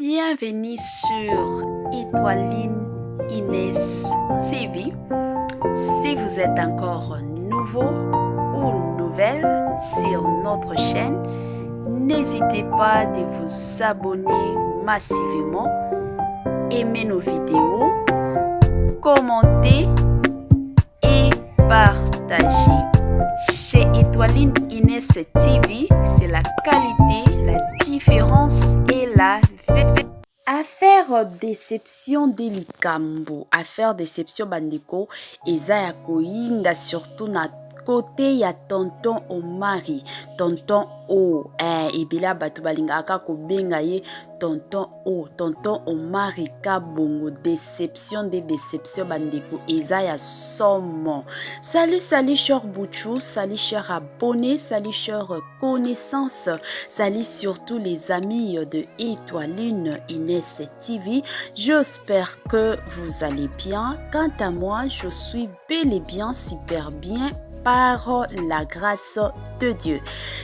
Bienvenue sur Étoiline Inès TV. Si vous êtes encore nouveau ou nouvelle sur notre chaîne, n'hésitez pas de vous abonner massivement, aimer nos vidéos, commenter et partager. Chez Étoiline Inès TV, c'est la qualité, la différence et la vérité. Affaire déception delikambo, affaire déception bandeko, eza ya koinda surtout na côté ya tonton Omari, tonton O, ebila batu balingaka kobenga ye tonton O, tonton Omari Kabongo, déception des déceptions bandeko, eza ya somme. Salut cher Bouchou, salut cher abonné, salut cher connaissance, salut surtout les amis de Étoiline Inès TV. J'espère que vous allez bien. Quant à moi, je suis bel et bien super bien par la grâce de Dieu.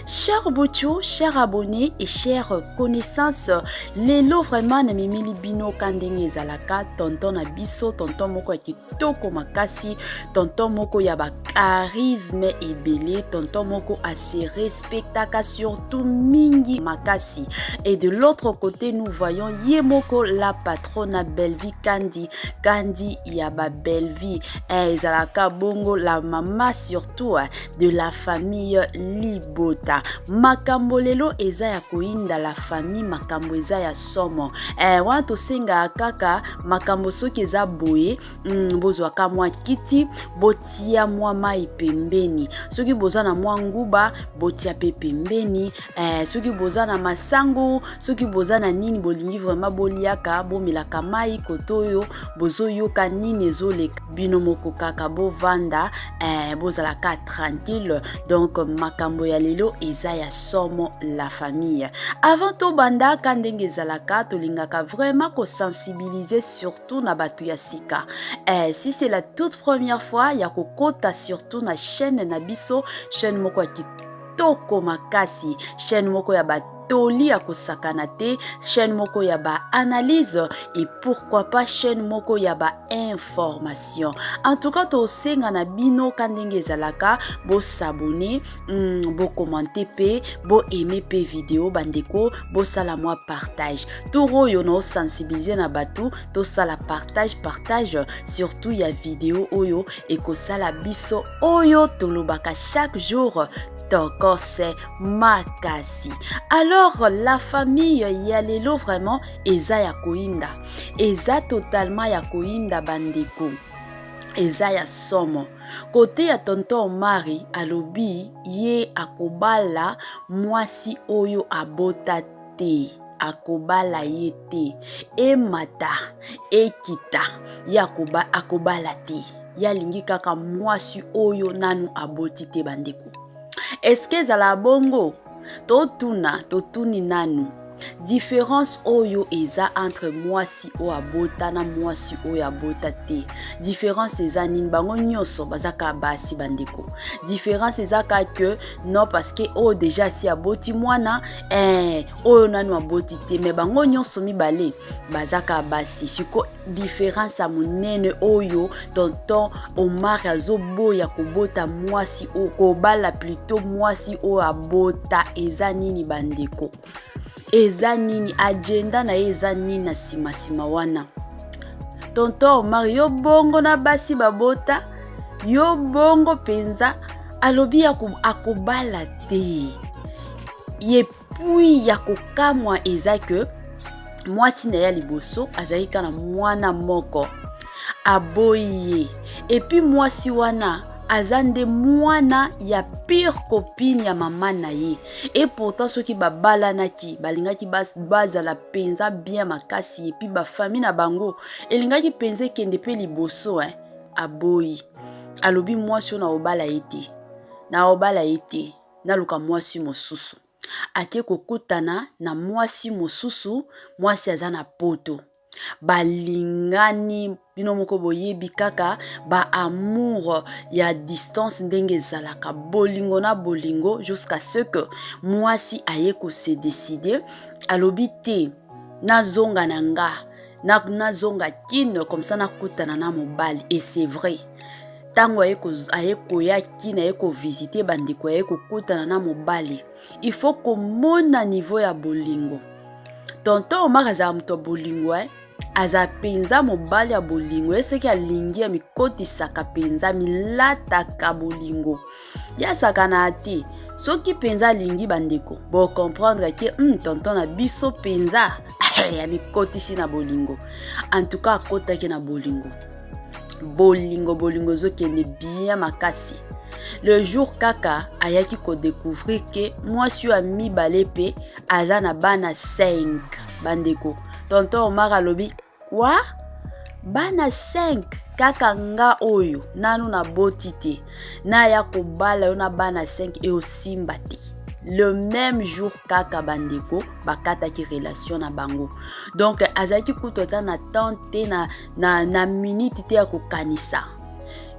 Cher Bouchou, cher abonné et chère connaissance, lelo vraiment na mimili bino kandenge ezalaka, tonton na biso, tonton moko ya kitoko makasi, tonton moko ya ba charisme ebele, tonton moko assez respectaka surtout mingi makasi. Et de l'autre côté, nous voyons Yemoko la patronne Bellevie Kandi ya ba Bellevie, ezalaka bongo la maman surtout de la famille Libota. Makambo lelo eza ya koinda la famille, makambo eza ya somo. Wana tosenga kaka makambo soki eza boye, bozwaka mwa kiti, botia mwa mai pembeni. Soki boza na mwa nguba, botia pe pembeni. Soki boza na masango, soki boza na nini bolingi vraiment boliaka, bomelaka mai kotoyo, bozoyoka nini ezoleka bino moko kaka bovanda, bozalaka tranquille. Donc makambo ya lelo eza ya somo la famille. Avant to banda kandenge ezalaka, tolingaka vraiment ko sensibiliser surtout na batu ya sika. Si c'est la toute première fois ya kokota surtout na chaîne na biso, chaîne moko ya kitoko makasi, chaîne moko ya toli ya kosakana te, chaîne moko ya ba analyse et pourquoi pas chaîne moko ya ba information. En tout cas, to senga na bino kandenge ezalaka, bo s'abonner, bo commenter pe, bo aimer pe vidéo bandeko, bo sala moi partage. Toro yo no sensibiliser na batu, to sala partage surtout ya vidéo oyo et ko sala biso oyo tolobaka chaque jour. Toko c'est makasi. Alors la famille yalelo vraiment eza ya koinda, eza totalement ya koinda bandeko, eza ya somo. Côté ya tonton Omari alobi ye akobala mwasi oyo abota te, akobala ye te, emata ekita yakoba akobala te, yalingi kaka mwasi oyo nanu aboti te bandeko. Est-ce que zala bongo? Totuni nanu. Différence oyo eza entre mwasi o abota na mwasi oyo abota te. Différence eza nini? Bango nyoso bazaka basi bandeko. Différence eza ka que non parce que o déjà si aboti mwana oyo nanu aboti te, mais bango nyoso mibale bazaka basi. Siko différence a monene oyo tonton Omar azoboya kobota mwasi o kobala plutôt mwasi o abota eza nini bandeko? Eza nini agenda na eza nini na sima wana? Tonton Omar yo bongo na basi babota, yo bongo penza alobi akobala te. Ye puis ya kokamwa eza que mwasi na ya liboso azalika na mwana moko aboye, et puis mwasi wana azande mwana ya pire copine ya mama na ye. Et pourtant soki babala naki balingaki bazala penza bien makasi, et puis ba famille na bango elingaki penza kende pe liboso aboyi. Alobi mwasi na obala ete, na obala ete na luka mwasi mosusu. Ake kokutana na mwasi mosusu, mwasi azana poto. Balingani bino moko boyebi kaka ba amour ya distance ndenge zalaka bolingo na bolingo jusqu'à ce que mwasi aye ko se décider alobi te nazonga nanga nazonga kino comme ça nakutana na mobali. Et c'est vrai, tango aye koya kina aye ko visiter bandeko aye kokutana na mobali, il faut komona niveau ya bolingo. Tonton Omar aza mto bolingo aza penza mobali ya bolingo eseki alingi ya mikotisaka penza milataka bolingo ya sakana ate soki penza alingi bandeko bo comprendre ke tonton na biso penza ya mikotisi na bolingo. En tout cas akotaki na bolingo zokende bien makasi. Le jour kaka ayaki ko découvrir que mwasi a mibale pe aza na bana 5 bandeko. Tonton Omar alobi quoi? Bana 5 kaka nga oyo nanu na botite na ya kobala yo na bana 5 et osimba te. Le même jour kaka bandeko bakata ki relation na bango. Donc azaki kutota na tante na minute te ya kokanisa.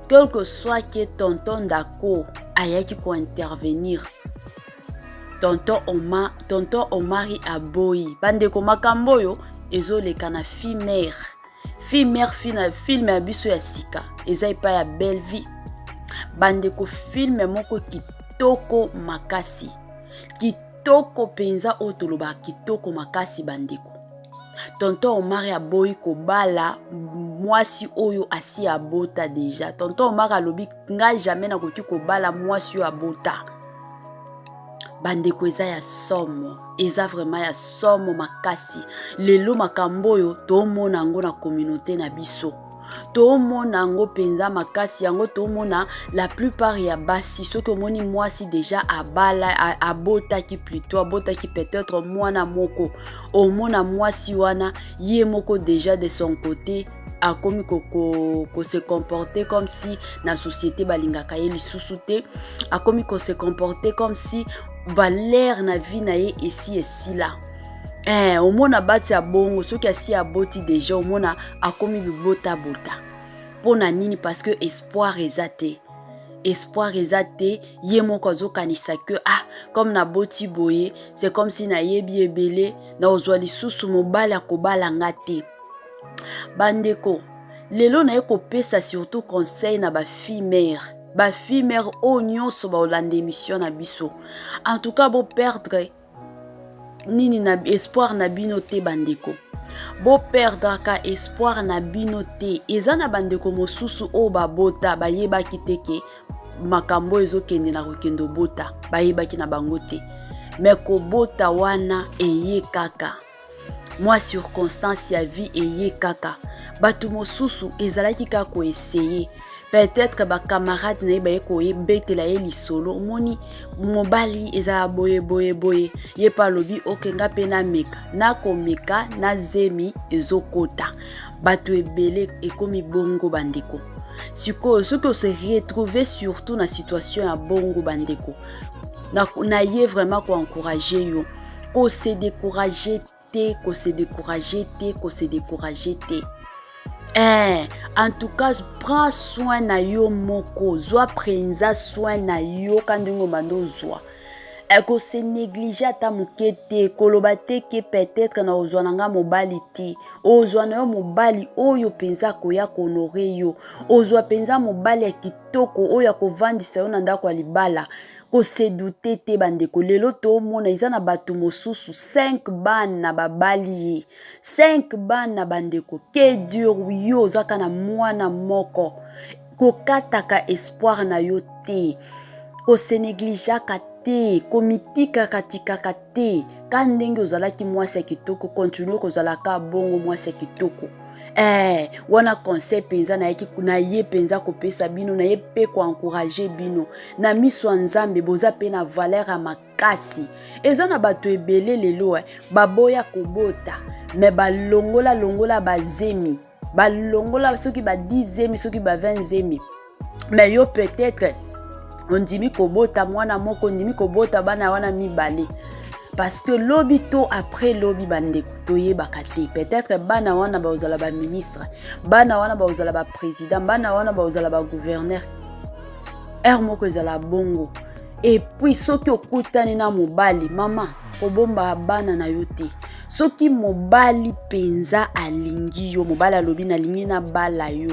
Quel que soit que tonton Dako ayaki ko intervenir, tonton Omari aboyi bandeko makambo yo ezoleka na fille mère na film ya biso ya sika eza epa ya belle vie bandeko. Film moko kitoko makasi, kitoko penza otoloba kitoko makasi bandeko. Tonton Omar aboyi kobala mwasi oyo asi abota déjà. Tonton Omar alobi nga jamais na koki kobala mwasi oyo abota. Bandeko eza ya somo, eza vraiment ya somo makasi. Lelo makambo yo tomona ngo na communauté na biso. Tomona ngo penza makasi yango tomona la plupart ya basi soki omoni mwasi déjà abala abota ki plutôt abota ki peut-être mwana moko omona mwasi wana ye moko déjà de son côté akomi ko se comporter comme si na société balingaka ye lisusu te, akomi ko se comporter comme si valeur na vie na ye esi là. Omona bati ya bongo soki asi aboti déjà omona akomi bibota bota. Pona nini? Parce que espoir ezate. Espoir ezate ye moko azokanisa que comme na boti boye c'est comme si na yebi ebele na ozwa lisusu mobali akobala ngate. Bandeko lelo na ye kopesa surtout conseil na ba fille mère o nyonso ba olanda émission na biso. En tout cas bo perdre nini na espoir na bino te bandeko. Bo perdre ka espoir na bino te. Eza na bandeko mosusu o babota bayeba kiteke makambo ezokende na kokendo bota bayeba ki na bango te. Mais ko bota wana eye kaka. Moi circonstance ya vie eye kaka. Batu mosusu ezalaki ka ko essayer. Peut-être ba camarade na ba ko ebetela ye lisolo moni mobali eza boye ye pa lobi okenga pena meka na komeka na zemi ezokota batu ebele ekomi bongo bandeko. Siko ce que se retrouver surtout na situation ya bongo bandeko na ye vraiment ko encourager yo ko se décourager te. En tout cas, prends soin na yo moko, zwa prenza soin na yo kandingo mando zwa. Eko se néglige ata mukete, koloba te ke peut-être na ozwa nanga mobali te. Ozwa na yo mobali oyo penza koya konore yo. Ozwa penza mobali ya kitoko oyo ya kovandisa yo na ndako ya libala. Ko se douter te bandeko lelo to mona iza na batu mosusu 5 bana babali 5 bana bandeko ke dur yo zaka na mwana moko ko kataka espoir na yo te ko se négligeaka te ko mitika katikaka te kandenge ozalaki mwasi ya kitoko continue kozalaka bongo mwasi ya kitoko. Wana conseil penza na ye penza kopesa bino na ye pe ko encourager bino na miso nzambe boza pe na valeur ya makasi. Eza na bato ebele lelo baboya kobota me balongola bazemi balongola soki ba 10 zemi soki ba 20 zemi mais yo peut-être ondimi kobota mwana moko ondimi kobota bana wana mibale. Parce que lobby to après lobby bandeko toyebaka te. Peut-être bana wana ba ozala ba ministre, bana wana ba ozala ba président, bana wana ba ozala ba gouverneur. Moko ezala bongo. Et puis soki okutani na mobali, mama, kobomba bana na yo te. soki mobali penza alingi yo mobali alobi na lingi na bala yo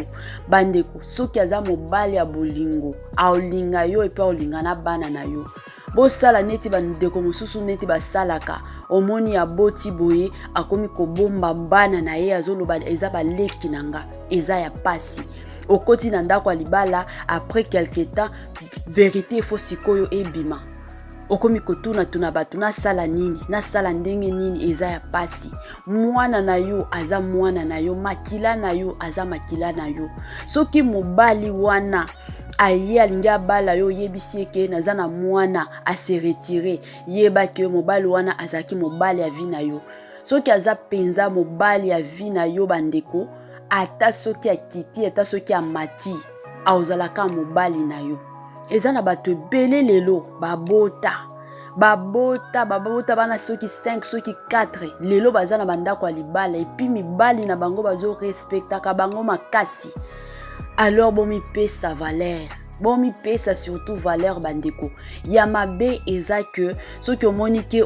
bandeko soki aza mobali ya bolingo aolinga yo epe aolinga na bana na yo bosala neti bandeko mosusu neti basalaka omoni ya boti boye akomi kobomba bana na ye azoloba eza baleki nanga eza ya pasi okoti na ndako libala après quelque temps vérité faut sikoyo ebima okomi kotuna tuna batu na sala nini na sala ndenge nini eza ya pasi mwana na yo aza mwana na yo makila na yo aza makila na yo soki mobali wana aye alingi abala yo yebisi eke naza na mwana ase retire yeba ke mobali wana azaki mobali ya vi na yo soki aza penza mobali ya vi na yo bandeko ata soki akiti ata soki amati aozalaka mobali na yo eza na bato ebele lelo babota bana soki 5 soki 4 lelo baza na bandako ya libala epi mibali na bango bazo respectaka bango makasi alors bomipesa valeur bomipesa surtout valeur bandeko ya mabe eza que soki omoni ke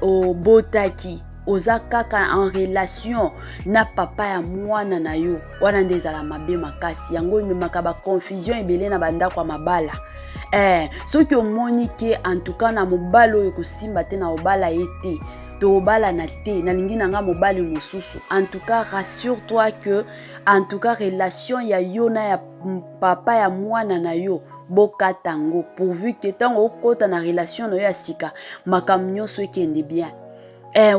obotaki oza kaka en relation na papa ya mwana na yo wana nde ezala mabe makasi yango ememaka ba confusion ebele na bandako ya mabala soki omoni ke en tout cas na mobali oyo kosimba te na obala ye te to obala na te nalingi nanga mobali mosusu en tout cas rassure-toi que en tout cas relation ya yo na ya papa ya mwana na yo bokatango pourvu que tango okota na relation na yo ya sika makambo nyonso ekende bien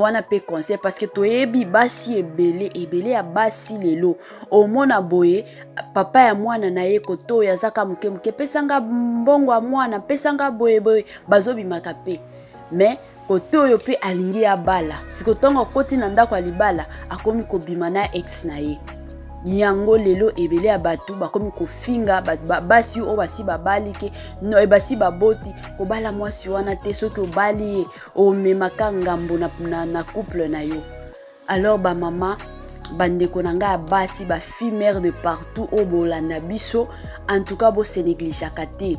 wana pe conseil parce que toyebi basi ebele ya basi lelo omona boye papa ya mwana na ye koto yazaka muke pesanga mbongo ya mwana pesanga boye bazobimaka pe mais koto oyo pe alingi ya bala sikotongo koti na ndako ya libala akomi kobima na ex na ye yango lelo ebele ya batu bakomi kofinga basi o basi babali ke no basi baboti kobala mwasi wana te soki obali o memaka ngambo na couple na yo alors ba mama bandeko nanga basi ba fille mère de partout o bolanda biso en tout cas bo se négligeaka te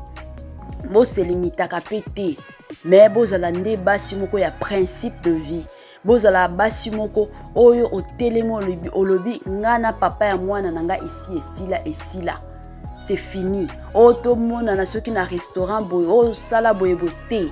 bo se limitaka pe te mais bozala nde basi moko ya principe de vie bozala basi moko oyo otelemo olobi ngana papa ya mwana nanga esila c'est fini oto mona na soki na restaurant boy o sala boye bote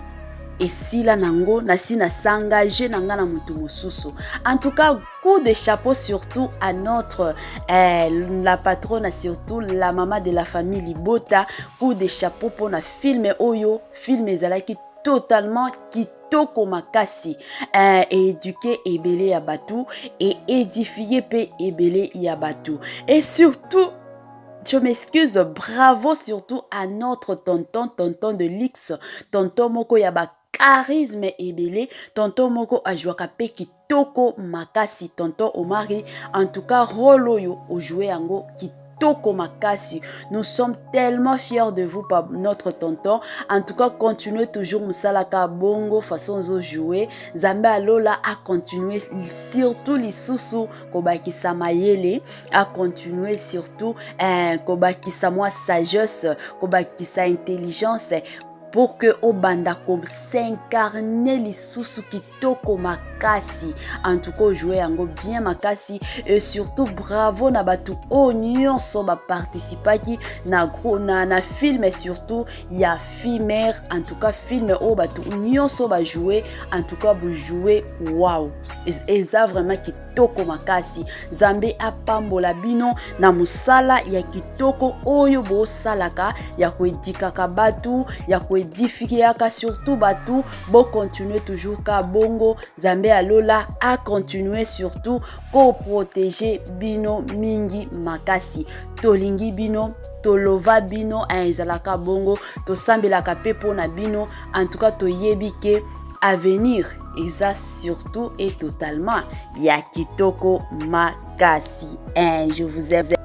esila nango nasi na s'engager nanga na mutu mosusu en tout cas coup de chapeau surtout à notre la patronne surtout la maman de la famille Libota coup de chapeau pour na film oyo film ezalaki totalement kitoko makasi éduquer ebele ya batu et édifier pe ebele ya batu et surtout je m'excuse, bravo surtout à notre tonton de l'X, tonton moko ya ba charisme ebele, tonton moko ajouaka pe kitoko makasi, tonton Omari, en tout cas rôle oyo o jouer yango kitoko makasi. Nous sommes tellement fiers de vous par notre tonton. En tout cas, continuez toujours musalaka bongo façon zo jouer. Zambe alola a continuer surtout les sous kobaki samayele a continuer surtout kobaki sa moi sagesse, kobaki sa intelligence pour que obanda comme s'incarner les sous kitoko makasi. En tout cas jouer yango bien makasi et surtout bravo na batu nyonso ba participaki na gros na film et surtout ya filmer en tout cas film o batu nyonso ba jouer en tout cas vous jouer wow et ça vraiment kitoko makasi. Zambe apambola bino na musala ya kitoko oyo bo salaka ya koedikaka batu ya edifier surtout batu bo continuer toujours ka bongo Zambe alola a continuer surtout ko protéger bino mingi makasi tolingi bino tolova bino ezalaka bongo to sambelaka pe pona bino en tout cas to yebike avenir et ça surtout et totalement ya kitoko makasi je vous aime.